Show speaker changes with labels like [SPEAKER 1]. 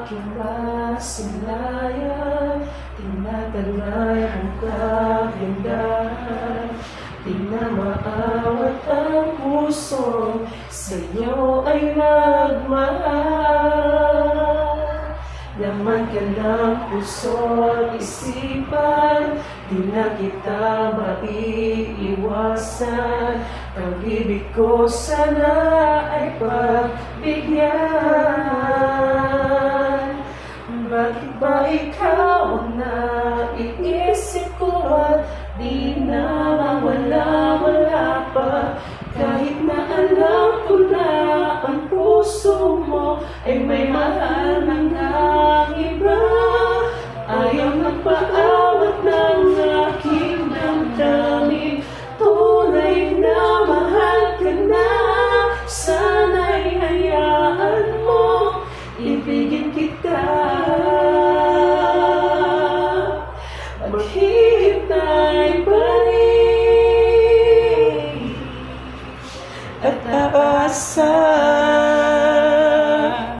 [SPEAKER 1] aking masilayan, tinatalay ang kagandahan. Di na maawat ang puso, sa'yo ay nagmahal. Laman ka ng puso at isipan, di na kita maiiwasan. Pag-ibig ko sana ay pagbigyan. Bakit ba ikaw ang naiisip ko at di na mawala-wala pa? Kahit na alam ko na ang puso mo ay may mahal ng iba, ayaw nagpaawat ng aking damdamin. Tunay na mahal ka na, sana'y hayaan mo ibigin kita. Maghihintay pa rin at aasa.